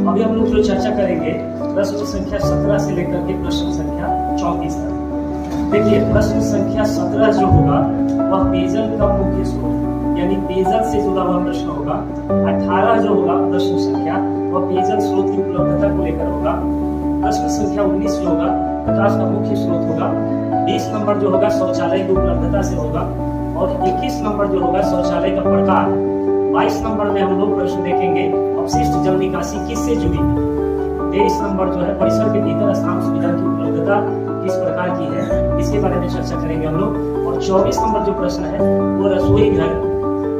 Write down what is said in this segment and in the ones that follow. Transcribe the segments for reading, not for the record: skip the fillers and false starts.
अभी हम लोग जो चर्चा करेंगे प्रश्न संख्या 17 से लेकर के प्रश्न संख्या 34 तक। देखिए प्रश्न संख्या 17 जो होगा वह पेयजल का मुख्य स्रोत यानी पेयजल से जुड़ा हुआ प्रश्न होगा। 18 जो होगा प्रश्न संख्या वह पेयजल स्रोत की उपलब्धता को लेकर होगा। प्रश्न संख्या 19 जो होगा प्रकाश का मुख्य स्रोत होगा। 20 नंबर जो होगा शौचालय की उपलब्धता से होगा और 21 नंबर जो होगा शौचालय का प्रकार। 22 नंबर में हम लोग प्रश्न देखेंगे अपशिष्ट जल निकासी किससे जुड़ी है। 23 नंबर जो है परिसर के भीतर स्नान सुविधा की उपलब्धता किस प्रकार की है, इसके बारे में चर्चा करेंगे हम लोग। और 24 नंबर जो प्रश्न है वो रसोई घर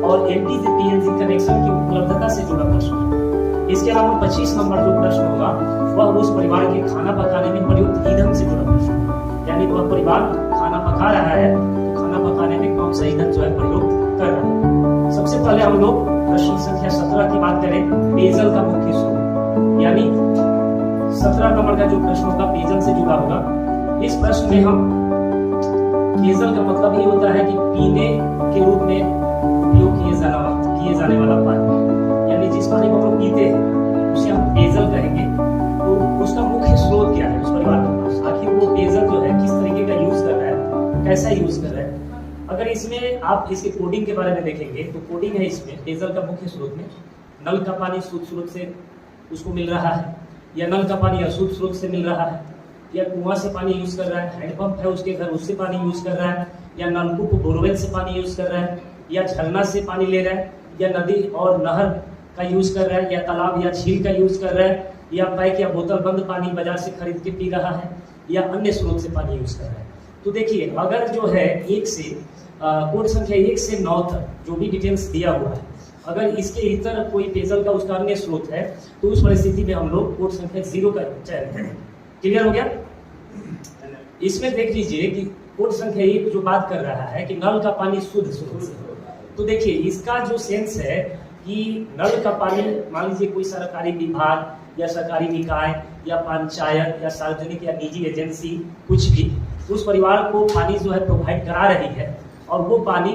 और एलपीजी पीएनजी कनेक्शन की उपलब्धता से जुड़ा प्रश्न है। इसके अलावा 25 नंबर जो प्रश्न होगा वह उस परिवार के खाना पकाने में प्रयुक्त ईंधन से जुड़ा प्रश्न है, यानी वह परिवार खाना पका रहा है, खाना पकाने में कौन सा ईंधन जो है प्रयोग कर रहा है। सबसे पहले हम लोग प्रश्न संख्या 17 की बात करें, पेयजल का मुख्य स्रोत, यानी 17 नंबर का जो प्रश्न होगा पेयजल से जुड़ा होगा। इस प्रश्न में हम पेयजल का मतलब ये होता है कि पीने के रूप में उपयोग किए जाने वाला पानी, यानी जिस पानी को हम लोग पीते हैं उसे हम पेयजल कहेंगे। तो उसका मुख्य स्रोत क्या है उस परिवार के पास, आखिर वो पेयजल जो है किस तरीके का यूज कर रहा है, कैसा यूज कर रहा है। अगर इसमें आप इसके कोडिंग के बारे में देखेंगे तो कोडिंग है इसमें पेयजल का मुख्य स्रोत में नल का पानी शुद्ध स्रोत से उसको मिल रहा है, या नल का पानी अशुद्ध स्रोत से मिल रहा है, या कुआं से पानी यूज कर रहा है, हैंडपंप है उसके घर उससे पानी यूज कर रहा है, या नलकूप बोरवेल से पानी यूज कर रहा है, या झरना से पानी ले रहा है, या नदी और नहर का यूज कर रहा है, या तालाब या झील का यूज कर रहा है, या पैक या बोतल बंद पानी बाजार से खरीद के पी रहा है, या अन्य स्रोत से पानी यूज कर रहा है। तो देखिए अगर जो है कोड संख्या 1 से 9 तक जो भी डिटेल्स दिया हुआ है, अगर इसके भीतर कोई पेयजल का उसका अन्य स्रोत है तो उस परिस्थिति में हम लोग कोड संख्या 0 का चयन करें। क्लियर हो गया। इसमें देख लीजिए कि कोड संख्या 1 जो बात कर रहा है कि नल का पानी शुद्ध स्रोत से, तो देखिए इसका जो सेंस है कि नल का पानी मान लीजिए कोई सरकारी विभाग या सरकारी निकाय या पंचायत या सार्वजनिक या निजी एजेंसी कुछ भी उस परिवार को पानी जो है प्रोवाइड करा रही है और वो पानी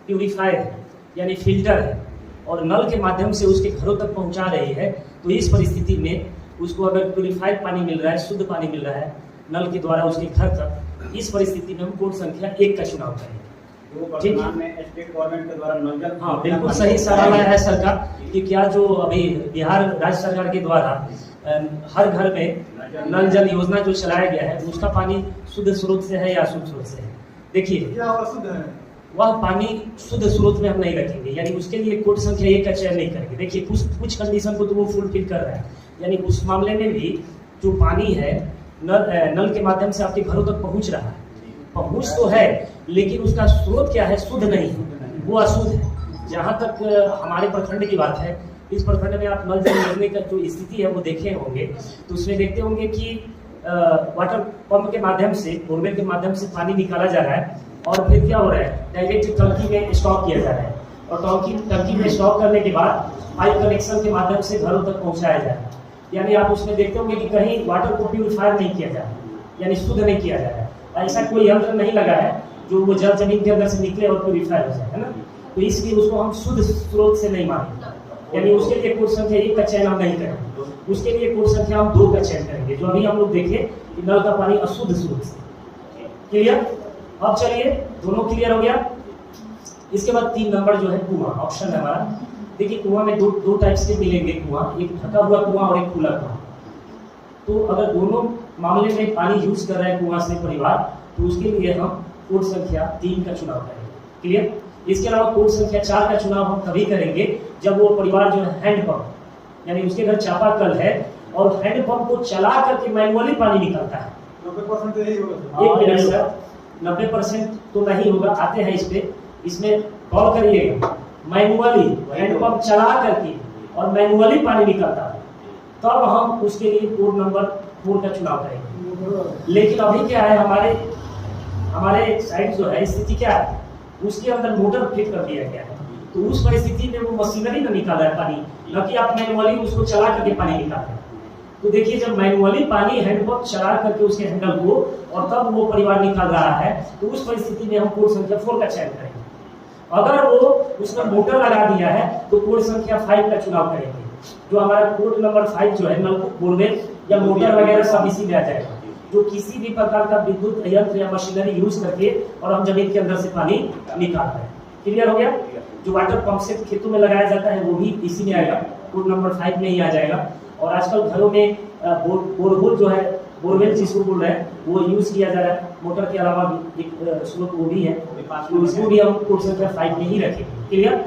प्यूरिफाइड है यानी फिल्टर है और नल के माध्यम से उसके घरों तक पहुंचा रही है, तो इस परिस्थिति में उसको अगर प्यूरिफाइड पानी मिल रहा है, शुद्ध पानी मिल रहा है नल के द्वारा उसके घर तक, इस परिस्थिति में हम कोड संख्या 1 का चुनाव करेंगे। ठीक है, स्टेट गवर्नमेंट के द्वारा नल जल, हाँ बिल्कुल सही सवाल है सरकार कि क्या जो अभी बिहार राज्य सरकार के द्वारा हर घर में नल जल योजना जो चलाया गया है उसका पानी शुद्ध स्रोत से है या अशुद्ध स्रोत से है। देखिए वह पानी शुद्ध स्रोत में हम नहीं रखेंगे, यानी उसके लिए कोड संख्या 1 का चयन नहीं करेंगे। देखिए कुछ कंडीशन को तो वो फुलफिल कर रहा है, यानी उस मामले में भी जो पानी है नल के माध्यम से आपके घरों तक पहुंच रहा है, पहुंच तो है लेकिन उसका स्रोत क्या है, शुद्ध नहीं है, वो अशुद्ध है। जहाँ तक हमारे प्रखंड की बात है, इस प्रखंड में आप नल जल योजना का जो स्थिति है वो देखे होंगे, तो उसमें देखते होंगे कि वाटर पंप के माध्यम से बोरवेल के माध्यम से पानी निकाला जा रहा है और फिर क्या हो रहा है डायरेक्ट टंकी में स्टॉक किया जा रहा है और टंकी में स्टॉक करने के बाद पाइप कनेक्शन के माध्यम से घरों तक पहुंचाया जा रहा है। यानी आप उसमें देखते होंगे कि कहीं वाटर को प्यूरिफायर नहीं किया जा रहा है, यानी शुद्ध नहीं किया जा रहा है। ऐसा कोई यंत्र नहीं लगा है जो वो जल जमीन के अंदर से निकले और प्यूरिफाई हो जाए, है ना। तो इसलिए उसको हम शुद्ध स्रोत से नहीं मानेंगे, यानी उसके लिए कोड संख्या 1 का चयन हम नहीं करेंगे, उसके लिए कोड संख्या हम 2 का चयन करेंगे, जो अभी हम लोग देखें कि नल का पानी अशुद्ध स्रोत से। क्लियर। अब चलिए दोनों क्लियर हो गया। इसके बाद 3 नंबर जो है कुआं ऑप्शन है हमारा। देखिए कुआं में दो टाइप्स के मिलेंगे कुआं, एक ढका हुआ कुआं और एक खुला कुआं। तो अगर दोनों मामले में पानी यूज कर रहा है कुआं से परिवार, तो उसके लिए हम कोड संख्या 3 का चुनाव करेंगे। क्लियर। इसके अलावा कोड संख्या 4 का चुनाव हम तभी करेंगे जब वो परिवार जो है हैंडपंप, यानी उसके घर चापाकल है और हैंडपंप को चला करके मैनुअली पानी निकलता है। 90% तो यही होगा। 1 मिनट सर, 90% तो नहीं होगा, आते हैं इस पे, इसमें गौर करिएगा। मैनुअली हैंडपंप चला करके और मैनुअली पानी निकलता है, तब हम उसके लिए कोड नंबर 4 का चुनाव करेंगे। लेकिन अभी क्या है, हमारे साइड जो है स्थिति क्या है, उसके अंदर मोटर फिट कर दिया गया है, तो उस परिस्थिति में वो मशीनरी में निकाल रहा है पानी, न कि आप मैनुअली उसको चला करके पानी निकालते हैं। तो देखिए जब मैनुअली पानी हैंडपंप चला करके उसके हैंडल को और तब वो परिवार निकाल रहा है, तो उस परिस्थिति में हम कोड संख्या 4 का चयन करेंगे। अगर वो उसमें मोटर लगा दिया है तो कोड संख्या 5 का चुनाव करेंगे। जो हमारा कोड नंबर 5 जो है नलकूप, बोरवेल या मोटर वगैरह सब इसी में आ जाएगा, जो किसी भी प्रकार का विद्युत यंत्र या मशीनरी यूज करके और हम जमीन के अंदर से पानी निकालते हैं। क्लियर हो गया? जो वाटर पंप सेट खेतों में लगाया जाता है वो भी इसी में आएगा, कोड नंबर 5 में ही आ जाएगा। और आजकल घरों में बोरहोल जो है, बोरवेल जिसको बोल रहे हैं, वो यूज किया जा रहा है। मोटर के अलावा भी एक स्रोत वो भी है, तो इसको भी हम कोड संख्या 5 में ही रखेंगे। क्लियर?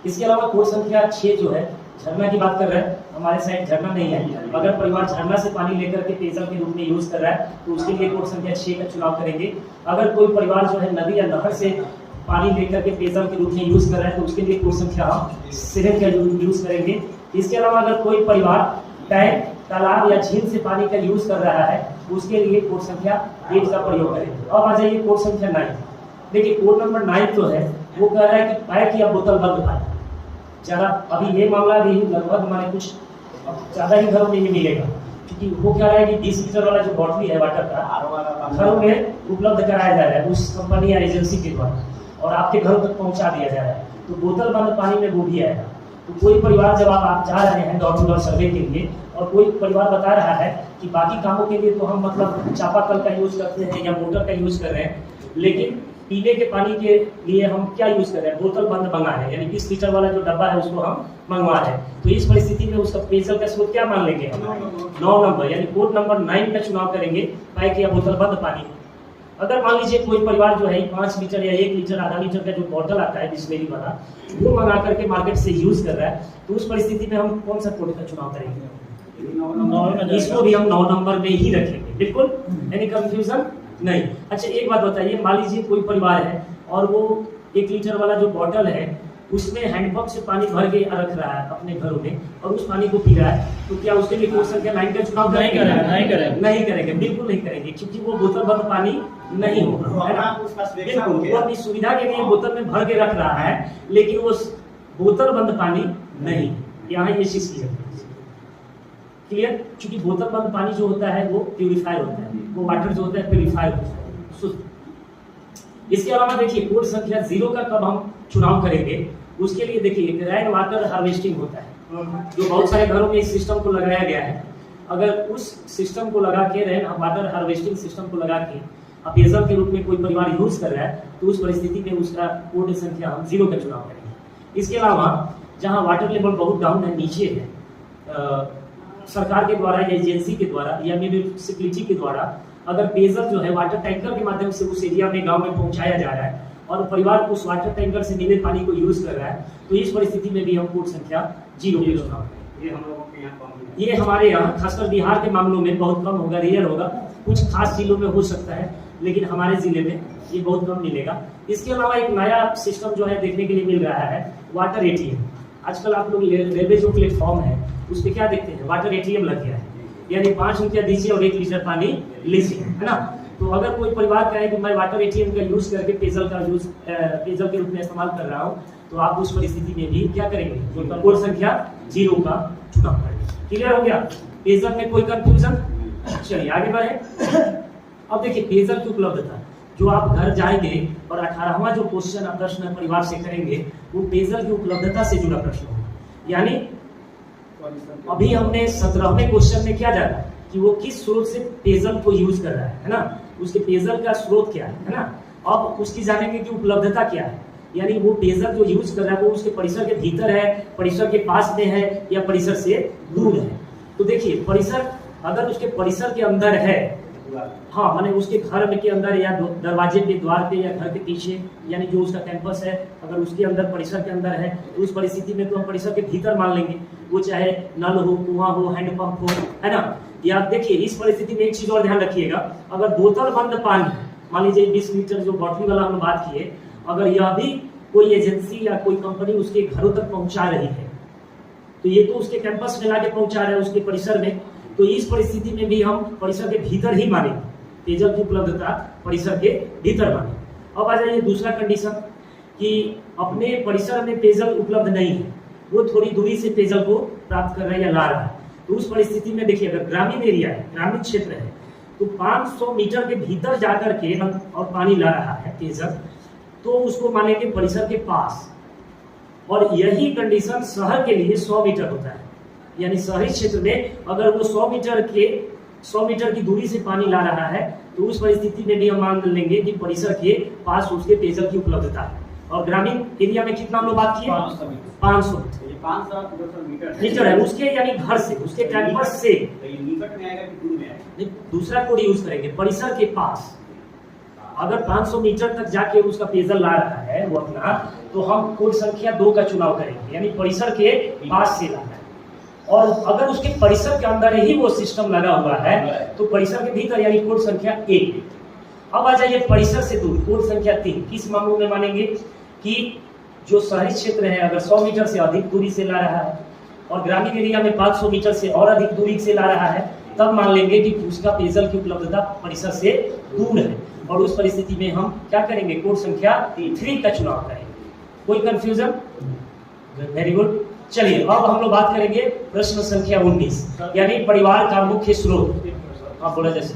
इसके अलावा कोड संख्या 6 जो है, झरना की बात कर रहे हैं। हमारे साइड झरना नहीं है, अगर परिवार झरना से पानी लेकर के पेयजल के रूप में यूज कर रहा है तो उसके लिए कोड संख्या 6 का चुनाव करेंगे। अगर कोई परिवार जो है नदी या नहर से पानी लेकर के पेयजल के रूप में यूज कर रहा है तो उसके लिए कोड संख्या 7 का यूज करेंगे। इसके अलावा अगर कोई परिवार टैंक, तालाब या झील से पानी का यूज कर रहा है तो उसके लिए कोड संख्या 8 का प्रयोग करेंगे। अब आ जाइए कोड संख्या 9। देखिए कोड नंबर 9 जो है वो कह रहा है कि पैक या बोतल बंद पानी। ज़्यादा अभी ये मामला भी लगभग हमारे कुछ ज़्यादा ही घरों में ही मिलेगा, क्योंकि वो क्या है कि 20 लीटर वाला जो बॉटली है वाटर का घरों में उपलब्ध कराया जा रहा है उस कंपनी या एजेंसी के द्वारा, और आपके घरों तक पहुंचा दिया जा रहा है। तो बोतल बंद पानी में वो भी आएगा। तो कोई परिवार जब आप जा रहे हैं डोर टू डोर सर्वे के लिए और कोई परिवार बता रहा है कि बाकी कामों के लिए तो हम मतलब चापाकल का यूज करते हैं या मोटर का यूज कर रहे हैं, लेकिन पीने के पानी के लिए हम क्या यूज कर रहे हैं, बोतल बंद मंगा रहे हैं, यानी 20 लीटर वाला जो डब्बा है उसको हम मंगवा रहे हैं। तो इस परिस्थिति में उसका पेयजल का स्रोत क्या मान लेंगे हम? 9 नंबर, यानी कोड नंबर 9 का चुनाव करेंगे, पैक या बोतल बंद पानी। अगर मान लीजिए कोई परिवार जो है 5 लीटर या 1 लीटर, आधा लीटर का जो बॉटल आता है बिस्लेरी वाला, वो मंगा करके मार्केट से यूज कर रहा है, तो उस परिस्थिति में हम कौन सा कोड का चुनाव करेंगे? इसको भी हम 9 नंबर में ही रखेंगे। बिल्कुल, एनी कंफ्यूजन नहीं। अच्छा एक बात बताइए, मान लीजिए कोई परिवार है और वो 1 लीटर वाला जो बॉटल है उसमें हैंडपंप से पानी भर के रख रहा है अपने घरों में और उस पानी को पी रहा है, तो क्या उसके लिए कोड संख्या 9 का चुनाव करेंगे? नहीं करेंगे, बिल्कुल नहीं करेंगे, क्योंकि वो बोतल बंद पानी नहीं होगा, है ना? बिल्कुल, वो अपनी सुविधा के लिए बोतल में भर के रख रहा है, लेकिन वो बोतल बंद पानी नहीं। यहाँ ये चीज क्लियर? क्योंकि बोतल बंद पानी जो होता है वो प्यूरिफायर होता है, वो वाटर जो होता है प्यूरिफायर होता है, शुद्ध। इसके अलावा देखिए कोड संख्या 0 का कब हम चुनाव करेंगे, उसके लिए देखिए रेन वाटर हार्वेस्टिंग होता है, जो बहुत सारे घरों में इस सिस्टम को लगाया गया है। अगर उस सिस्टम को लगा के, रेन वाटर हार्वेस्टिंग सिस्टम को लगा के पेयजल के रूप में कोई परिवार यूज कर रहा है तो उस परिस्थिति में उसका कोड संख्या हम 0 का चुनाव करेंगे। इसके अलावा जहाँ वाटर लेवल बहुत डाउन है, नीचे है, सरकार के द्वारा या एजेंसी के द्वारा या म्यूनिसिपैलिटी के द्वारा अगर पेयजल जो है वाटर टैंकर के माध्यम से उस एरिया में, गांव में पहुंचाया जा रहा है और परिवार उस वाटर टैंकर से मिले पानी को यूज कर रहा है, तो इस परिस्थिति में भी हम कोड संख्या 0 के चुनाव करेंगे। ये हम लोगों के यहाँ कम है। ये हमारे यहाँ खासकर बिहार के मामलों में बहुत कम होगा, रेयर होगा, कुछ खास जिलों में हो सकता है, लेकिन हमारे जिले में ये बहुत कम मिलेगा। इसके अलावा एक नया सिस्टम जो है देखने के लिए मिल रहा है, वाटर एटीएम। आजकल आप लोग रेलवे जो प्लेटफॉर्म है उस पर क्या देखते हैं, वाटर एटीएम लग गया है, यानी 5 रुपया दीजिए और 1 लीटर पानी लीजिए, है ना? तो अगर कोई परिवार कहे कि मैं वाटर एटीएम का यूज करके पेयजल के रूप में इस्तेमाल कर रहा हूँ, तो आप उस परिस्थिति में भी क्या करेंगे, कोड संख्या 0 का चुनाव करेंगे। क्लियर हो गया? पेयजल में कोई कंफ्यूजन? चलिए आगे बढ़े। अब देखिए पेयजल की उपलब्धता, जो आप घर जाएंगे और 18वां जो क्वेश्चन आप प्रश्न परिवार से करेंगे वो पेयजल की उपलब्धता से जुड़ा प्रश्न होगा। यानी अभी हमने 17वें क्वेश्चन में क्या जाना कि वो किस स्रोत से पेयजल को यूज कर रहा है ना, उसके पेयजल का स्रोत क्या है ना। अब उसकी जानेंगे कि उपलब्धता क्या है, यानी वो पेयजल जो यूज कर रहा है वो उसके परिसर के भीतर है, परिसर के पास में है या परिसर से दूर है। तो देखिए परिसर, अगर उसके परिसर के अंदर है, हाँ माने उसके घर के अंदर या दरवाजे के द्वार पे या घर के पीछे, यानी जो उसका कैंपस है, अगर उसके अंदर परिसर के अंदर है तो उस परिस्थिति में तो हम परिसर के भीतर मान लेंगे, वो चाहे नल हो, कुआं हो, हैंडपंप हो, है ना। या देखिए इस परिस्थिति में एक चीज और ध्यान रखिएगा, अगर बोतल बंद पानी, मान लीजिए 20 लीटर जो बॉटली वाला हमने बात किए, अगर यह भी कोई एजेंसी या कोई कंपनी उसके घरों तक पहुंचा रही है, तो ये तो उसके कैंपस में लाके पहुंचा रहा है उसके परिसर में, तो इस परिस्थिति में भी हम परिसर के भीतर ही मानेंगे, पेयजल की उपलब्धता परिसर के भीतर माने। अब आ जाइए दूसरा कंडीशन कि अपने परिसर में पेयजल उपलब्ध नहीं है, वो थोड़ी दूरी से पेयजल को प्राप्त कर रहा है या ला रहा है, तो उस परिस्थिति में देखिए अगर ग्रामीण एरिया है, ग्रामीण क्षेत्र है, तो 500 मीटर के भीतर जाकर के और पानी ला रहा है पेयजल, तो उसको मानेंगे परिसर के पास, और यही कंडीशन शहर के लिए 100 मीटर होता है। यानी शहरी क्षेत्र में अगर वो 100 मीटर की दूरी से पानी ला रहा है तो उस परिस्थिति में भी हम मान लेंगे कि परिसर के पास उसके पेयजल की उपलब्धता है। और ग्रामीण एरिया में कितना हम लोग बात किए? 500 मीटर है उसके, यानी घर से, उसके कैंपस से। निकट में आएगा कि दूर में आएगा? दूसरा कोड यूज करेंगे, परिसर के पास। अगर 500 मीटर तक जाके उसका पेयजल ला रहा है वो अपना, तो हम कोड संख्या 2 का चुनाव करेंगे, यानी परिसर के पास से लाना है। और अगर उसके परिसर के अंदर ही वो सिस्टम लगा हुआ है तो परिसर के भीतर, यानी कोड संख्या 1। अब आ जाइए परिसर से दूर, कोड संख्या 3। किस मामलों में मानेंगे कि जो शहरी क्षेत्र है अगर 100 मीटर से अधिक दूरी से ला रहा है और ग्रामीण एरिया में 500 मीटर से और अधिक दूरी से ला रहा है, तब मान लेंगे कि उसका पेयजल की उपलब्धता परिसर से दूर है। और उस परिस्थिति में हम क्या करेंगे? कोड संख्या 3 का चुनाव करेंगे। कोई कंफ्यूजन? Very good. चलिए अब हम लोग बात करेंगे प्रश्न संख्या 19, यानी परिवार का मुख्य स्रोत। हाँ बोला जैसे,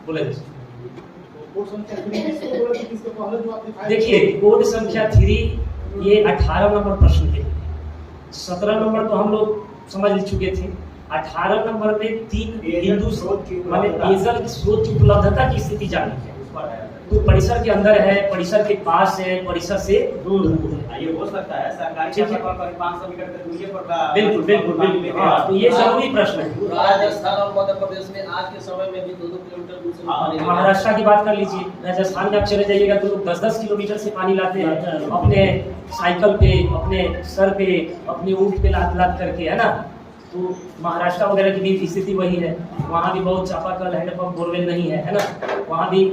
बोला जैसे। देखिए कोड संख्या 3 ये 18 नंबर प्रश्न के, 17 नंबर तो हम लोग समझ चुके थे। 18 नंबर में 3 बिंदु माने पेयजल की स्रोत की उपलब्धता की स्थिति जाननी है। तो परिसर के अंदर है, परिसर के पास है, परिसर से दूर है। ये हो सकता है सरकारी करीब 500 मीटर की दूरी पर। बिल्कुल बिल्कुल बिल्कुल। हाँ, तो ये जरूरी प्रश्न है। राजस्थान और मध्य प्रदेश में आज के समय में भी 2-2 किलोमीटर दूर से पानी। महाराष्ट्र की बात कर लीजिए, राजस्थान में आप चले जाइएगा तो लोग 10-10 किलोमीटर से पानी लाते हैं अपने साइकिल पे, अपने सर पे, अपने ऊँट पे लाद करके, है ना। तो महाराष्ट्र वगैरह की भी स्थिति वही है। वहाँ भी बहुत चापाकल, हैंडपंप, बोरवेल नहीं है, है ना। वहाँ भी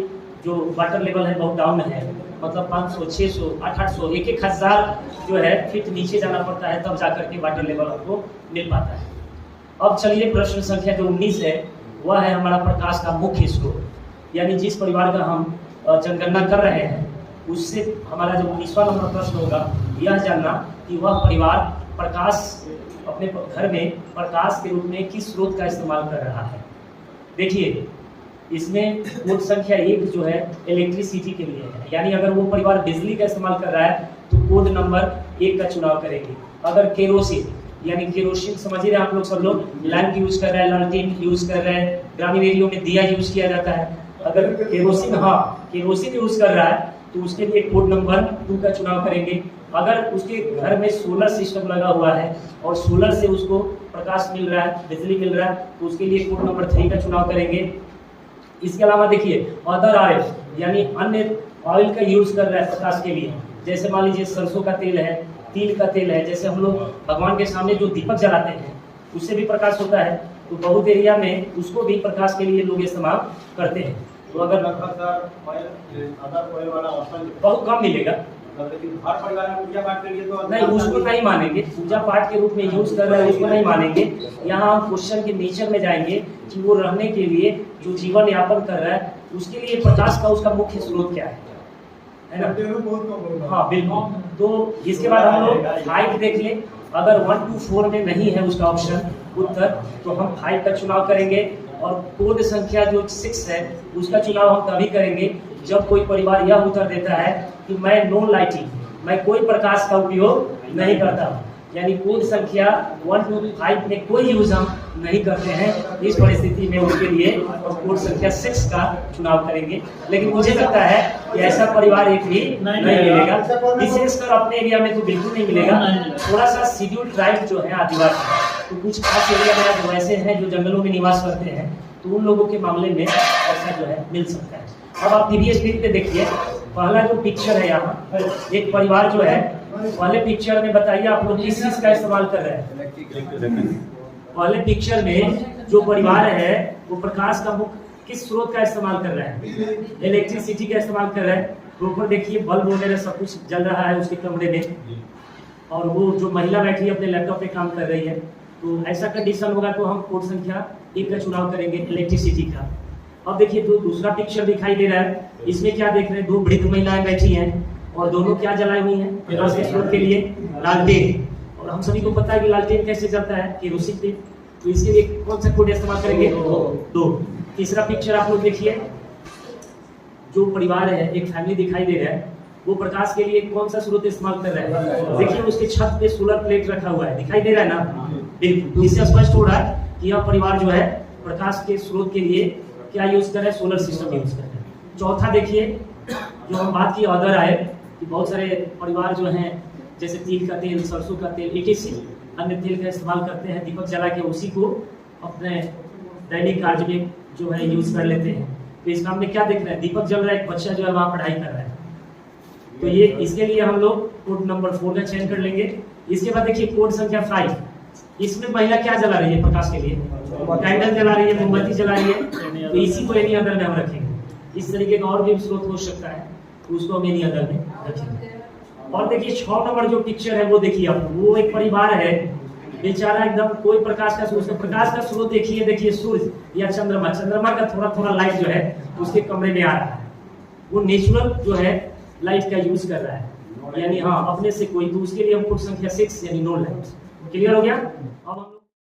जो वाटर लेवल है बहुत डाउन है, मतलब 500, 600, 800, 1,000 जो है फीट नीचे जाना पड़ता है तब जाकर के वाटर लेवल आपको मिल पाता है। अब चलिए प्रश्न संख्या जो 19 है वह है हमारा प्रकाश का मुख्य स्रोत, यानी जिस परिवार का हम जनगणना कर रहे हैं उससे हमारा जो 19वां नंबर प्रश्न होगा यह जानना कि वह परिवार प्रकाश अपने घर में प्रकाश के रूप में किस स्रोत का इस्तेमाल कर रहा है। देखिए इसमें कोड संख्या 1 जो है इलेक्ट्रिसिटी के लिए है, यानी अगर वो परिवार बिजली का इस्तेमाल कर रहा है तो कोड नंबर 1 का चुनाव करेंगे। अगर केरोसिन, यानी केरोसिन समझ रहे हैं आप लोग, सब लोग लैंप यूज कर रहे हैं, लालटेन यूज कर रहे हैं, ग्रामीण एरियो में दिया यूज किया जाता है। अगर केरोसिन, हाँ केरोसिन यूज कर रहा है तो उसके लिए कोड नंबर 2 का चुनाव करेंगे। अगर उसके घर में सोलर सिस्टम लगा हुआ है और सोलर से उसको प्रकाश मिल रहा है, बिजली मिल रहा है, तो उसके लिए कोड नंबर 3 का चुनाव करेंगे। इसके अलावा देखिए अदर ऑयल, यानी अन्य ऑयल का यूज कर रहा है प्रकाश के लिए, जैसे मान लीजिए सरसों का तेल है, तिल का तेल है, जैसे हम लोग भगवान के सामने जो दीपक जलाते हैं उससे भी प्रकाश होता है, तो बहुत एरिया में उसको भी प्रकाश के लिए लोग इस्तेमाल करते हैं। तो अगर बहुत कम मिलेगा, हर परिवार में पूजा पाठ के लिए तो नहीं, उसको नहीं मानेंगे। पूजा पाठ के रूप में यूज कर रहा है उसको नहीं मानेंगे। यहाँ हम क्वेश्चन के नेचर में जाएंगे कि वो रहने के लिए जो जीवन यापन कर रहा है उसके लिए प्रकाश का उसका मुख्य स्रोत क्या है ना। हाँ बिल्कुल। तो इसके बाद हम लोग 5 देख ले। अगर 1 to 4 में नहीं है उसका ऑप्शन उत्तर, तो हम 5 का चुनाव करेंगे। और कोड संख्या जो 6 है उसका चुनाव हम तभी करेंगे जब कोई परिवार यह उत्तर देता है कि मैं नो लाइटिंग, मैं कोई प्रकाश का उपयोग नहीं करता, यानी कोड संख्या 1 to 5 में कोई यूज हम नहीं करते हैं। इस परिस्थिति में उसके लिए कोड संख्या 6 का चुनाव करेंगे। लेकिन मुझे लगता है कि ऐसा परिवार एक भी नहीं मिलेगा, विशेषकर अपने एरिया में तो बिल्कुल नहीं मिलेगा। थोड़ा सा शेड्यूल्ड ट्राइब जो है आदिवासी, तो कुछ खास एरिया में जो ऐसे हैं जो जंगलों में निवास करते हैं, तो उन लोगों के मामले में ऐसा जो है मिल सकता है। अब आप प्रीवियस पेज पे देखिए, पहला जो पिक्चर है यहाँ, एक परिवार जो है, पहले पिक्चर में बताइए आप लोग किस चीज का इस्तेमाल कर रहे हैं। पहले पिक्चर में जो परिवार है वो प्रकाश का मुख्य किस स्रोत का इस्तेमाल कर रहा है, इलेक्ट्रिसिटी का इस्तेमाल कर रहा है। तो ऊपर देखिए बल्ब वगैरह सब कुछ जल रहा है उसके कमरे में, और वो जो महिला बैठी है अपने लैपटॉप पे काम कर रही है। तो ऐसा कंडीशन होगा तो हम कोड संख्या 1 का चुनाव करेंगे इलेक्ट्रिसिटी का। अब देखिए जो दूसरा पिक्चर दिखाई दे रहा है, इसमें क्या देख रहे हैं, 2 वृद्ध महिलाएं बैठी हैं और दोनों क्या जलाई हुई हैं प्रकाश के स्रोत के लिए, लालटेन। और हम सभी को पता है कि लालटेन कैसे जलता है, केरोसिन पे। तो इसके लिए कौन सा कोड इस्तेमाल करेंगे, 2। तीसरा पिक्चर आप लोग देखिए, जो परिवार है, एक फैमिली दिखाई दे रहा है, वो प्रकाश के लिए कौन सा स्रोत इस्तेमाल कर रहा है? देखिए उसके छत पे सोलर प्लेट रखा हुआ है, दिखाई दे रहा है ना? बिल्कुल, इससे स्पष्ट हो रहा है कि यह परिवार जो है प्रकाश के स्रोत के लिए क्या यूज कर रहा है? सोलर सिस्टम यूज कर रहा है। चौथा देखिए, जो हम बात की अदर आए कि बहुत सारे परिवार जो हैं जैसे तिल का तेल, सरसों का तेल, etc अन्य तेल का इस्तेमाल करते हैं, दीपक जला के उसी को अपने दैनिक कार्य में जो है यूज कर लेते हैं। तो इस काम में क्या देख रहे हैं? दीपक जल रहा है, एक बच्चा जो है वहाँ पढ़ाई कर रहा है, तो ये इसके लिए हम लोग कोड नंबर 4 का चयन कर लेंगे। इसके बाद देखिए कोड संख्या 5, इसमें महिला क्या जला रही है प्रकाश के लिए? कैंडल जला रही है, मोमबत्ती जला रही है, तो इसी को एनी अदर में हम रखेंगे। इस तरीके का और भी स्रोत हो सकता है, तो उसको हम एनी अदर में रखेंगे। और देखिए 6 नंबर जो पिक्चर है वो देखिए आप, वो एक परिवार है बेचारा एकदम कोई प्रकाश का स्रोत, प्रकाश का स्रोत देखिए सूर्य या चंद्रमा का थोड़ा थोड़ा लाइट जो है उसके कमरे में आ रहा है, वो नेचुरल जो है लाइट का यूज कर रहा है, यानी हाँ अपने से कोई, तो उसके लिए हम कोड संख्या 6 यानी नो लाइट। क्लियर हो गया? अब हम